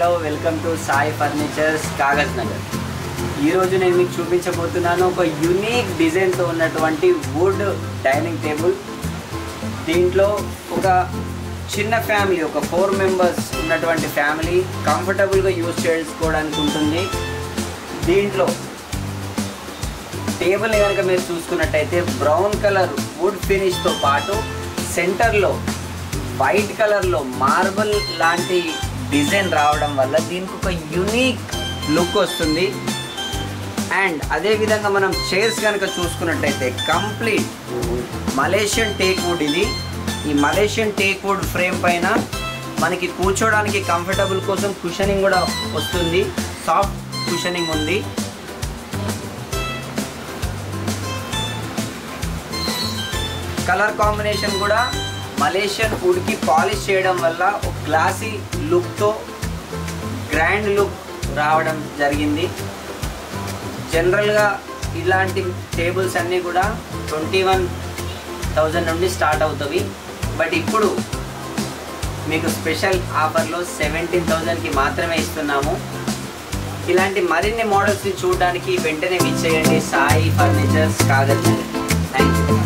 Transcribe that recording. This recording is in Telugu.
Hello welcome to Sai furnitures Kagaz Nagar. ఈరోజు నేను మీకు చూపించబోతున్నాను ఒక యూనిక్ డిజైన్తో ఉన్నటువంటి వుడ్ డైనింగ్ టేబుల్. దీంట్లో ఒక చిన్న ఫ్యామిలీ, ఒక 4 మెంబర్స్ ఉన్నటువంటి ఫ్యామిలీ కంఫర్టబుల్గా యూజ్ చేసుకోవడానికి ఉంటుంది. దీంట్లో టేబుల్ కనుక మీరు చూసుకున్నట్టయితే బ్రౌన్ కలర్ వుడ్ ఫినిష్తో పాటు సెంటర్లో వైట్ కలర్లో మార్బల్ లాంటి డిజైన్ రావడం వల్ల దీనికి ఒక యూనిక్ లుక్ వస్తుంది. అండ్ అదేవిధంగా మనం చైర్స్ కనుక చూసుకున్నట్టయితే కంప్లీట్ మలేషియన్ టేక్ వుడ్. ఇది ఈ మలేషియన్ టేక్ వుడ్ ఫ్రేమ్ పైన మనకి కూర్చోడానికి కంఫర్టబుల్ కోసం కుషనింగ్ కూడా వస్తుంది. సాఫ్ట్ కుషనింగ్ ఉంది. కలర్ కాంబినేషన్ కూడా మలేషియన్ వుడ్కి పాలిష్ చేయడం వల్ల ఒక గ్లాసీ లుక్తో గ్రాండ్ లుక్ రావడం జరిగింది. జనరల్గా ఇలాంటి టేబుల్స్ అన్నీ కూడా 21,000 నుండి స్టార్ట్ అవుతాయి. బట్ ఇప్పుడు మీకు స్పెషల్ ఆఫర్లో 17,000కి మాత్రమే ఇస్తున్నాము. ఇలాంటి మరిన్ని మోడల్స్ని చూడడానికి వెంటనే విచ్చేయండి Sai furnitures Kagaznagar. Thank you.